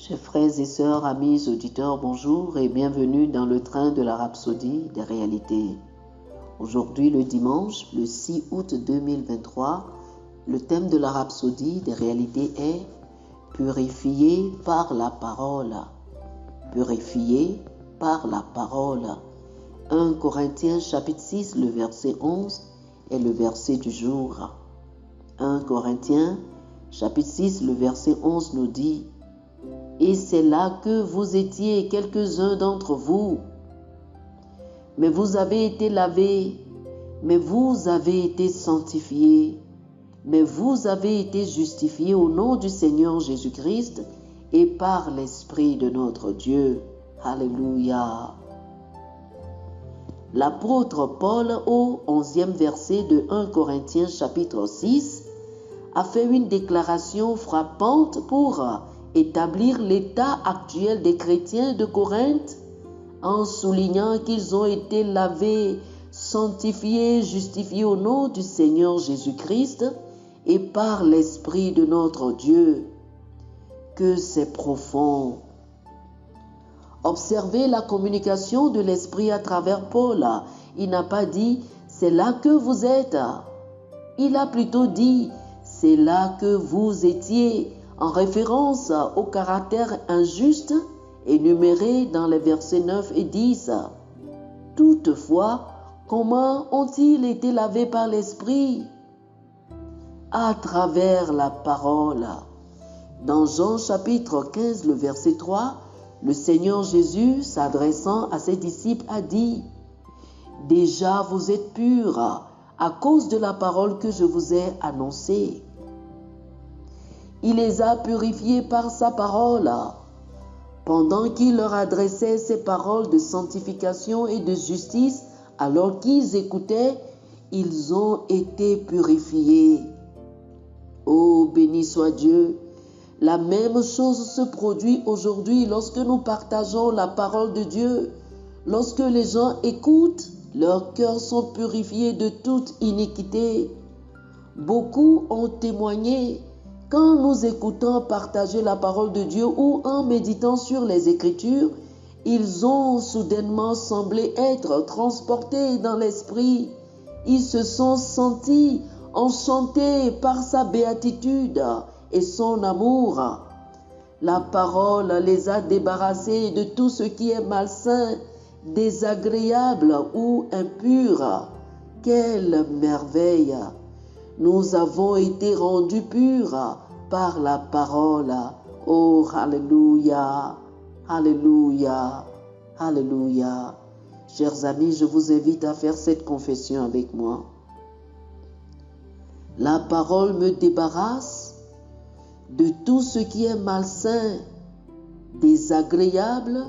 Chers frères et sœurs, amis auditeurs, bonjour et bienvenue dans le train de la rhapsodie des réalités. Aujourd'hui, le dimanche, le 6 août 2023, le thème de la rhapsodie des réalités est « Purifié par la parole ». Purifié par la parole. 1 Corinthiens chapitre 6, le verset 11 est le verset du jour. 1 Corinthiens chapitre 6, le verset 11 nous dit « Et c'est là que vous étiez quelques-uns d'entre vous. Mais vous avez été lavés, mais vous avez été sanctifiés, mais vous avez été justifiés au nom du Seigneur Jésus-Christ et par l'Esprit de notre Dieu. » Alléluia. L'apôtre Paul, au 11e verset de 1 Corinthiens chapitre 6, a fait une déclaration frappante pour établir l'état actuel des chrétiens de Corinthe en soulignant qu'ils ont été lavés, sanctifiés, justifiés au nom du Seigneur Jésus-Christ et par l'Esprit de notre Dieu. Que c'est profond. Observez la communication de l'Esprit à travers Paul. Il n'a pas dit « c'est là que vous êtes ». Il a plutôt dit « c'est là que vous étiez » en référence au caractère injuste énuméré dans les versets 9 et 10. Toutefois, comment ont-ils été lavés par l'Esprit? À travers la parole. Dans Jean chapitre 15, le verset 3, le Seigneur Jésus, s'adressant à ses disciples, a dit « Déjà vous êtes purs à cause de la parole que je vous ai annoncée. » Il les a purifiés par sa parole. Pendant qu'il leur adressait ces paroles de sanctification et de justice, alors qu'ils écoutaient, ils ont été purifiés. Oh, béni soit Dieu! La même chose se produit aujourd'hui lorsque nous partageons la parole de Dieu. Lorsque les gens écoutent, leurs cœurs sont purifiés de toute iniquité. Beaucoup ont témoigné. Quand nous écoutons partager la parole de Dieu ou en méditant sur les Écritures, ils ont soudainement semblé être transportés dans l'esprit. Ils se sont sentis enchantés par sa béatitude et son amour. La parole les a débarrassés de tout ce qui est malsain, désagréable ou impur. Quelle merveille! Nous avons été rendus purs par la parole. Oh, alléluia, alléluia, alléluia. Chers amis, je vous invite à faire cette confession avec moi. La parole me débarrasse de tout ce qui est malsain, désagréable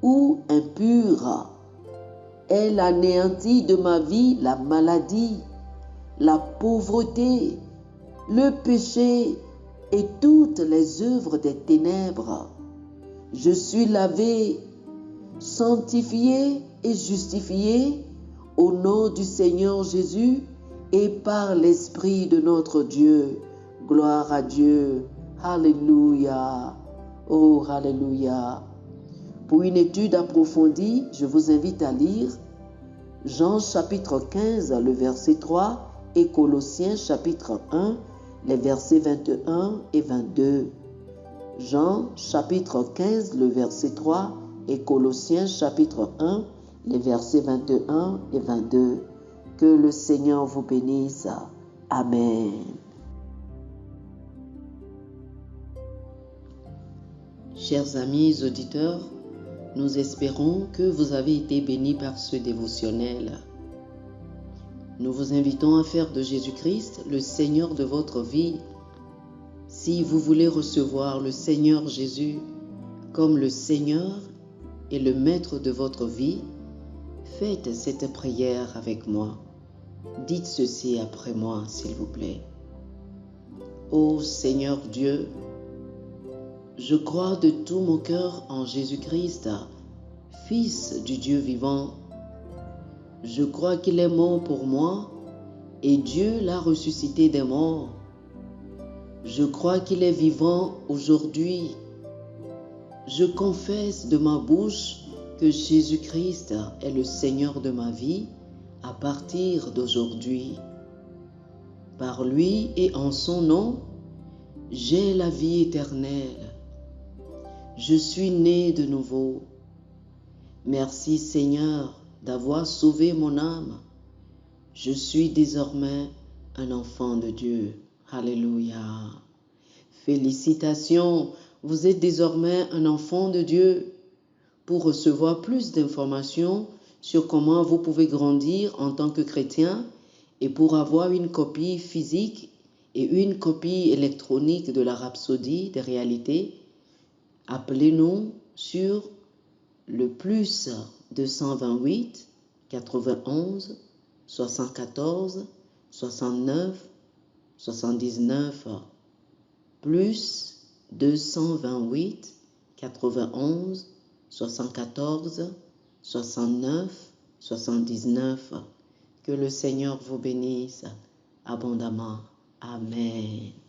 ou impur. Elle anéantit de ma vie la maladie, la pauvreté, le péché et toutes les œuvres des ténèbres. Je suis lavé, sanctifié et justifié au nom du Seigneur Jésus et par l'Esprit de notre Dieu. Gloire à Dieu. Alléluia. Oh, alléluia. Pour une étude approfondie, je vous invite à lire Jean chapitre 15, le verset 3 et Colossiens chapitre 1, les versets 21 et 22. Jean chapitre 15, le verset 3 et Colossiens chapitre 1, les versets 21 et 22. Que le Seigneur vous bénisse. Amen. Chers amis auditeurs, nous espérons que vous avez été bénis par ce dévotionnel. Nous vous invitons à faire de Jésus-Christ le Seigneur de votre vie. Si vous voulez recevoir le Seigneur Jésus comme le Seigneur et le Maître de votre vie, faites cette prière avec moi. Dites ceci après moi, s'il vous plaît. Ô Seigneur Dieu, je crois de tout mon cœur en Jésus-Christ, Fils du Dieu vivant. Je crois qu'il est mort pour moi et Dieu l'a ressuscité des morts. Je crois qu'il est vivant aujourd'hui Je confesse de ma bouche que Jésus-Christ est le Seigneur de ma vie à partir d'aujourd'hui. Par lui et en son nom, j'ai la vie éternelle. Je suis né de nouveau. Merci Seigneur d'avoir sauvé mon âme. Je suis désormais un enfant de Dieu. Alléluia. Félicitations, vous êtes désormais un enfant de Dieu. Pour recevoir plus d'informations sur comment vous pouvez grandir en tant que chrétien et pour avoir une copie physique et une copie électronique de la Rhapsodie des réalités, appelez-nous sur le plus 228 91 74 69 79 plus 228 91 74 69 79. Que le Seigneur vous bénisse abondamment. Amen.